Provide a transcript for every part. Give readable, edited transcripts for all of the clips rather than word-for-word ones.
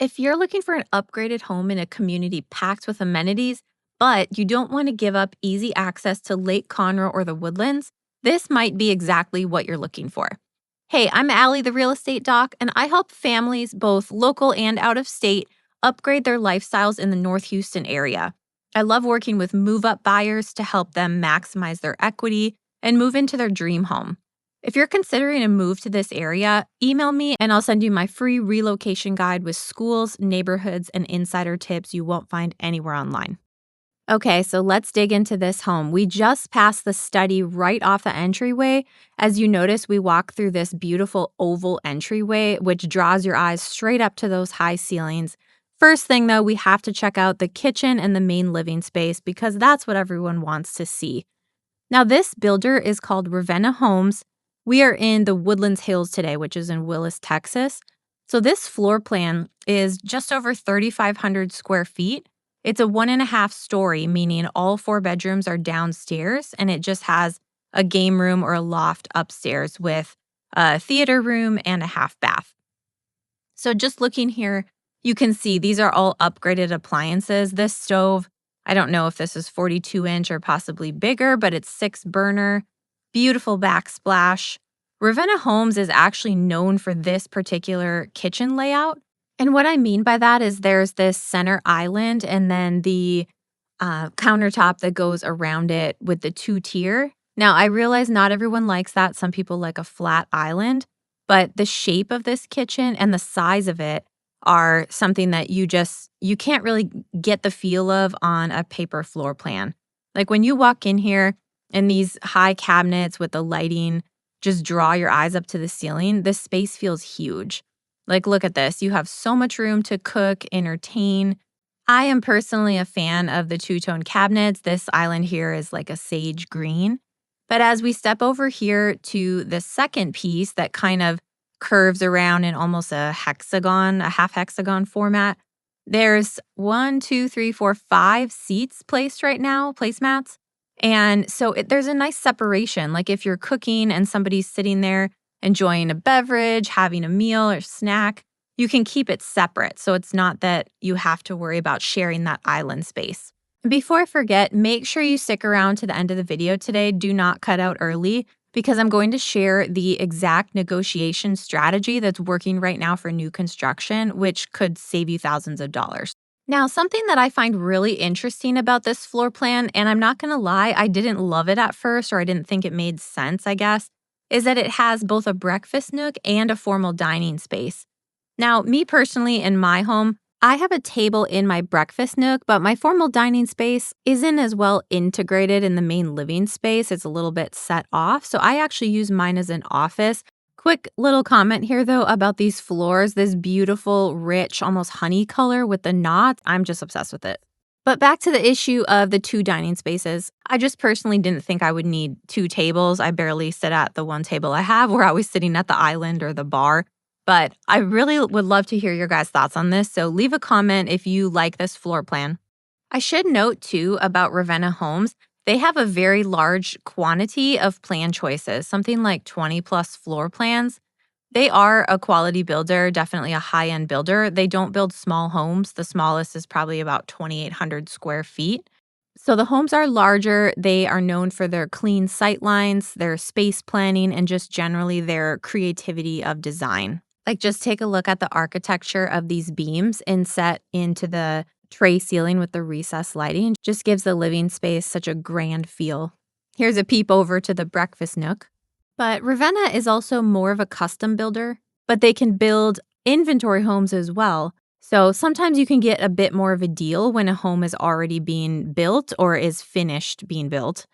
If you're looking for an upgraded home in a community packed with amenities, but you don't want to give up easy access to Lake Conroe or the Woodlands, this might be exactly what you're looking for. Hey, I'm Allie, the real estate doc, and I help families, both local and out of state, upgrade their lifestyles in the North Houston area. I love working with move up buyers to help them maximize their equity and move into their dream home. If you're considering a move to this area, email me and I'll send you my free relocation guide with schools, neighborhoods, and insider tips you won't find anywhere online. Okay, so let's dig into this home. We just passed the study right off the entryway. As you notice, we walk through this beautiful oval entryway, which draws your eyes straight up to those high ceilings. First thing, though, we have to check out the kitchen and the main living space because that's what everyone wants to see. Now, this builder is called Ravenna Homes. We are in the Woodlands Hills today, which is in Willis, Texas. So this floor plan is just over 3,500 square feet. It's a 1.5 story, meaning all 4 bedrooms are downstairs, and it just has a game room or a loft upstairs with a theater room and a half bath. So just looking here, you can see these are all upgraded appliances. This stove, I don't know if this is 42-inch or possibly bigger, but it's 6 burner, beautiful backsplash. Ravenna Homes is actually known for this particular kitchen layout. And what I mean by that is there's this center island and then the countertop that goes around it with the 2-tier. Now, I realize not everyone likes that. Some people like a flat island, but the shape of this kitchen and the size of it are something that you can't really get the feel of on a paper floor plan. Like when you walk in here and these high cabinets with the lighting just draw your eyes up to the ceiling, this space feels huge. Like, look at this. You have so much room to cook, entertain. I am personally a fan of the 2-tone cabinets. This island here is like a sage green. But as we step over here to the second piece that kind of curves around in almost a hexagon, a half hexagon format, there's 1, 2, 3, 4, 5 seats placed right now, placemats. And so there's a nice separation. Like if you're cooking and somebody's sitting there enjoying a beverage, having a meal or snack, you can keep it separate. So it's not that you have to worry about sharing that island space. Before I forget, make sure you stick around to the end of the video today. Do not cut out early because I'm going to share the exact negotiation strategy that's working right now for new construction, which could save you thousands of dollars. Now, something that I find really interesting about this floor plan, and I'm not going to lie, I didn't love it at first, or I didn't think it made sense, I guess, is that it has both a breakfast nook and a formal dining space. Now, me personally, in my home, I have a table in my breakfast nook, but my formal dining space isn't as well integrated in the main living space. It's a little bit set off, so I actually use mine as an office. Quick little comment here, though, about these floors, this beautiful, rich, almost honey color with the knots. I'm just obsessed with it. But back to the issue of the 2 dining spaces. I just personally didn't think I would need 2 tables. I barely sit at the 1 table I have. We're always sitting at the island or the bar. But I really would love to hear your guys' thoughts on this, so leave a comment if you like this floor plan. I should note, too, about Ravenna Homes, they have a very large quantity of plan choices, something like 20 plus floor plans. They are a quality builder, definitely a high-end builder. They don't build small homes. The smallest is probably about 2,800 square feet. So the homes are larger. They are known for their clean sight lines, their space planning, and just generally their creativity of design. Like just take a look at the architecture of these beams inset into the tray ceiling with the recessed lighting. Just gives the living space such a grand feel. Here's a peep over to the breakfast nook. But Ravenna is also more of a custom builder, but they can build inventory homes as well. So sometimes you can get a bit more of a deal when a home is already being built or is finished being built.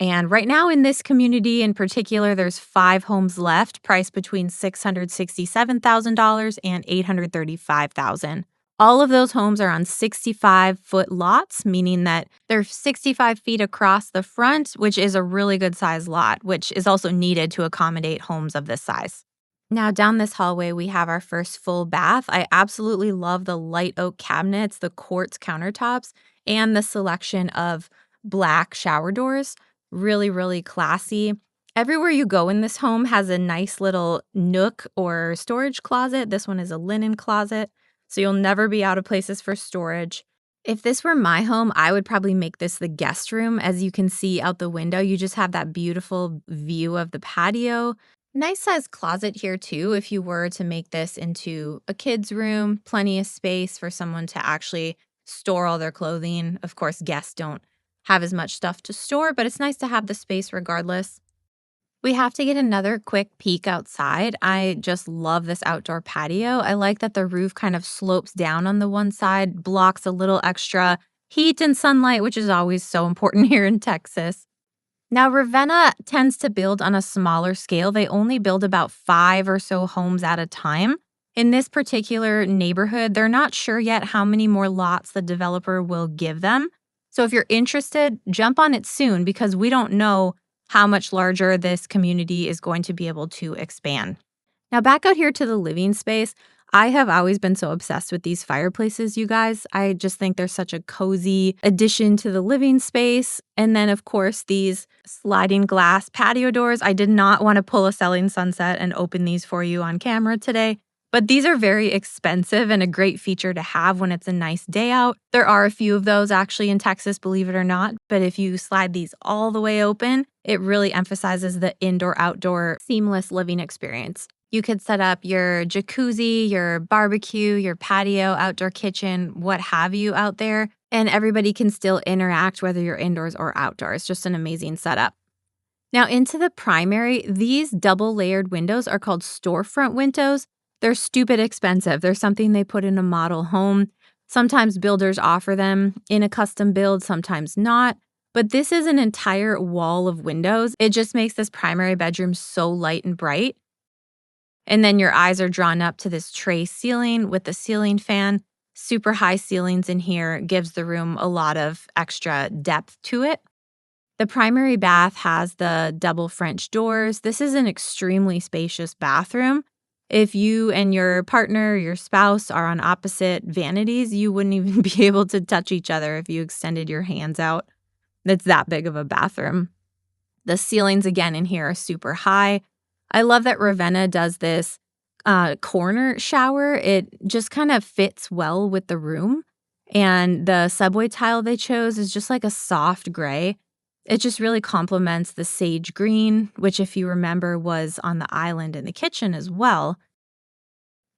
And right now in this community in particular, there's 5 homes left, priced between $667,000 and $835,000. All of those homes are on 65-foot lots, meaning that they're 65 feet across the front, which is a really good size lot, which is also needed to accommodate homes of this size. Now, down this hallway, we have our first full bath. I absolutely love the light oak cabinets, the quartz countertops, and the selection of black shower doors. Really, really classy. Everywhere you go in this home has a nice little nook or storage closet. This one is a linen closet. so you'll never be out of places for storage. If this were my home, I would probably make this the guest room. As you can see out the window, you just have that beautiful view of the patio. Nice sized closet here too, if you were to make this into a kid's room. Plenty of space for someone to actually store all their clothing. Of course, guests don't have as much stuff to store, but it's nice to have the space regardless. We have to get another quick peek outside. I just love this outdoor patio. I like that the roof kind of slopes down on the one side, blocks a little extra heat and sunlight, which is always so important here in Texas. Now, Ravenna tends to build on a smaller scale. They only build about 5 or so homes at a time. In this particular neighborhood, they're not sure yet how many more lots the developer will give them. So if you're interested, jump on it soon because we don't know how much larger this community is going to be able to expand. Now, back out here to the living space, I have always been so obsessed with these fireplaces, you guys. I just think they're such a cozy addition to the living space. And then, of course, these sliding glass patio doors. I did not want to pull a selling sunset and open these for you on camera today. But these are very expensive and a great feature to have when it's a nice day out. There are a few of those actually in Texas, believe it or not. But if you slide these all the way open, it really emphasizes the indoor-outdoor seamless living experience. You could set up your jacuzzi, your barbecue, your patio, outdoor kitchen, what have you out there, and everybody can still interact whether you're indoors or outdoors. Just an amazing setup. Now into the primary, these double layered windows are called storefront windows. They're stupid expensive. They're something they put in a model home. Sometimes builders offer them in a custom build, sometimes not. But this is an entire wall of windows. It just makes this primary bedroom so light and bright. And then your eyes are drawn up to this tray ceiling with the ceiling fan. Super high ceilings in here gives the room a lot of extra depth to it. The primary bath has the double French doors. This is an extremely spacious bathroom. If you and your partner, your spouse are on opposite vanities, you wouldn't even be able to touch each other if you extended your hands out. It's that big of a bathroom. The ceilings, again, in here are super high. I love that Ravenna does this corner shower. It just kind of fits well with the room. And the subway tile they chose is just like a soft gray. It just really complements the sage green, which, if you remember, was on the island in the kitchen as well.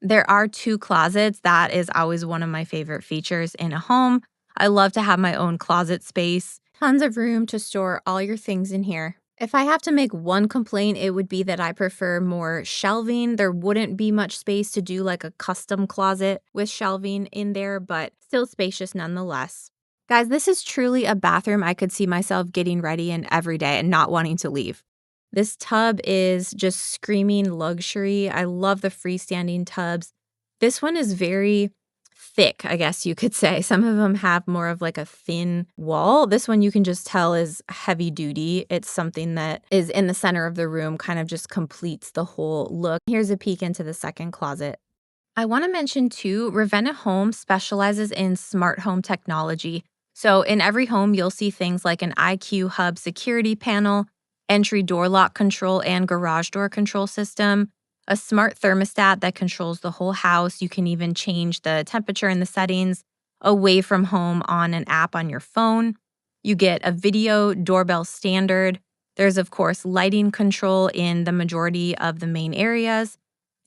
There are 2 closets. That is always one of my favorite features in a home. I love to have my own closet space. Tons of room to store all your things in here. If I have to make one complaint, it would be that I prefer more shelving. There wouldn't be much space to do like a custom closet with shelving in there, but still spacious nonetheless. Guys, this is truly a bathroom I could see myself getting ready in every day and not wanting to leave. This tub is just screaming luxury. I love the freestanding tubs. This one is very thick, I guess you could say. Some of them have more of like a thin wall. This one you can just tell is heavy duty. It's something that is in the center of the room, kind of just completes the whole look. Here's a peek into the second closet. I want to mention too, Ravenna Homes specializes in smart home technology. So in every home, you'll see things like an IQ Hub security panel, entry door lock control and garage door control system, a smart thermostat that controls the whole house. You can even change the temperature and the settings away from home on an app on your phone. You get a video doorbell standard. There's, of course, lighting control in the majority of the main areas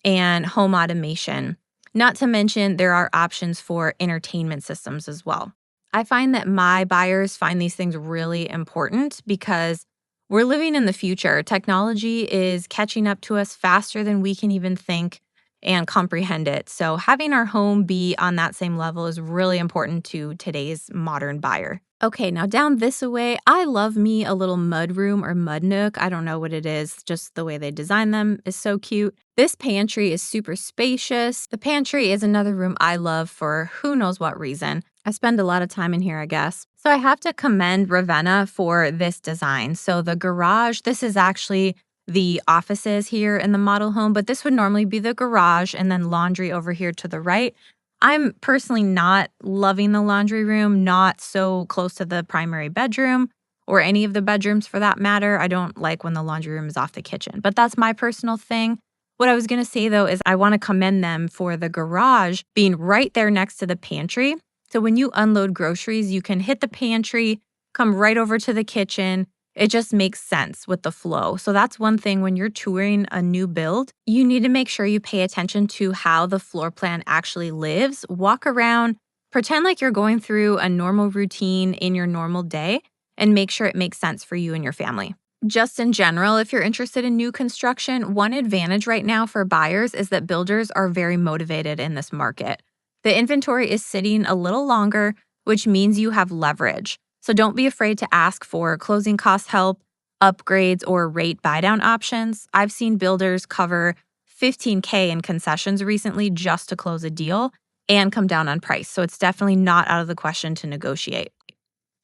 and home automation. Not to mention, there are options for entertainment systems as well. I find that my buyers find these things really important because we're living in the future. Technology is catching up to us faster than we can even think and comprehend it. So having our home be on that same level is really important to today's modern buyer. Okay, now down this way, I love me a little mud room or mud nook. I don't know what it is, just the way they design them is so cute. This pantry is super spacious. The pantry is another room I love for who knows what reason. I spend a lot of time in here, I guess. So I have to commend Ravenna for this design. So the garage, this is actually the offices here in the model home, but this would normally be the garage and then laundry over here to the right. I'm personally not loving the laundry room, not so close to the primary bedroom or any of the bedrooms for that matter. I don't like when the laundry room is off the kitchen, but that's my personal thing. What I was going to say though is I want to commend them for the garage being right there next to the pantry. So when you unload groceries, you can hit the pantry, come right over to the kitchen. It just makes sense with the flow. So that's one thing when you're touring a new build, you need to make sure you pay attention to how the floor plan actually lives. Walk around, pretend like you're going through a normal routine in your normal day, and make sure it makes sense for you and your family. Just in general, if you're interested in new construction, one advantage right now for buyers is that builders are very motivated in this market. The inventory is sitting a little longer, which means you have leverage. So don't be afraid to ask for closing cost help, upgrades, or rate buy down options. I've seen builders cover 15K in concessions recently just to close a deal and come down on price. So it's definitely not out of the question to negotiate.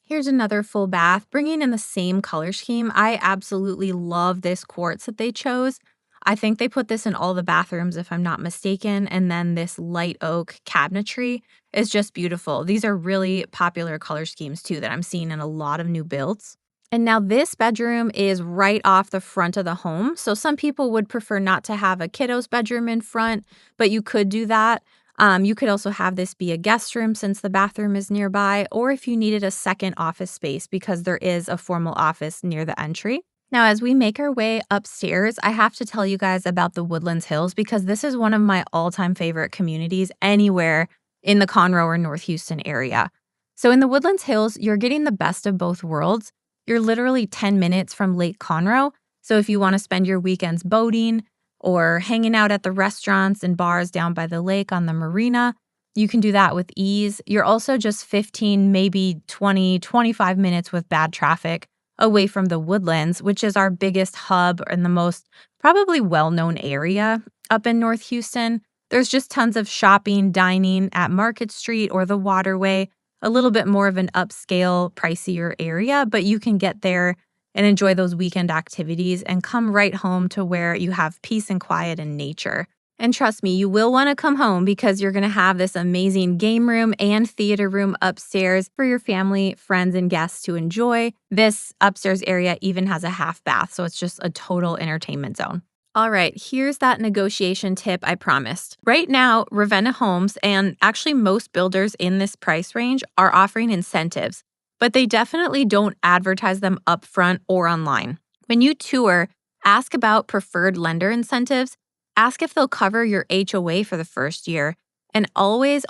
Here's another full bath, bringing in the same color scheme. I absolutely love this quartz that they chose. I think they put this in all the bathrooms, if I'm not mistaken. And then this light oak cabinetry is just beautiful. These are really popular color schemes, too, that I'm seeing in a lot of new builds. And now this bedroom is right off the front of the home. So some people would prefer not to have a kiddo's bedroom in front, but you could do that. You could also have this be a guest room since the bathroom is nearby, or if you needed a second office space because there is a formal office near the entry. Now, as we make our way upstairs, I have to tell you guys about the Woodlands Hills because this is one of my all-time favorite communities anywhere in the Conroe or North Houston area. So in the Woodlands Hills, you're getting the best of both worlds. You're literally 10 minutes from Lake Conroe. So if you want to spend your weekends boating, or hanging out at the restaurants and bars down by the lake on the marina. You can do that with ease. You're also just 15, maybe 20, 25 minutes with bad traffic away from the Woodlands, which is our biggest hub and the most probably well-known area up in North Houston. There's just tons of shopping, dining at Market Street or the Waterway, a little bit more of an upscale, pricier area, but you can get there and enjoy those weekend activities and come right home to where you have peace and quiet and nature. And trust me, you will want to come home because you're going to have this amazing game room and theater room upstairs for your family, friends, and guests to enjoy. This upstairs area even has a half bath, so it's just a total entertainment zone. All right, here's that negotiation tip I promised. Right now, Ravenna Homes and actually most builders in this price range are offering incentives, but they definitely don't advertise them upfront or online. When you tour, ask about preferred lender incentives, ask if they'll cover your HOA for the first year, and always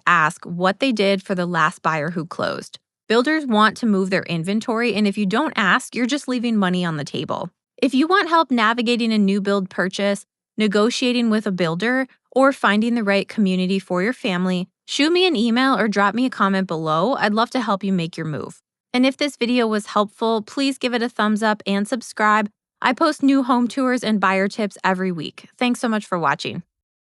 ask what they did for the last buyer who closed. Builders want to move their inventory, and if you don't ask, you're just leaving money on the table. If you want help navigating a new build purchase, negotiating with a builder, or finding the right community for your family, shoot me an email or drop me a comment below. I'd love to help you make your move. And if this video was helpful, please give it a thumbs up and subscribe. I post new home tours and buyer tips every week. Thanks so much for watching.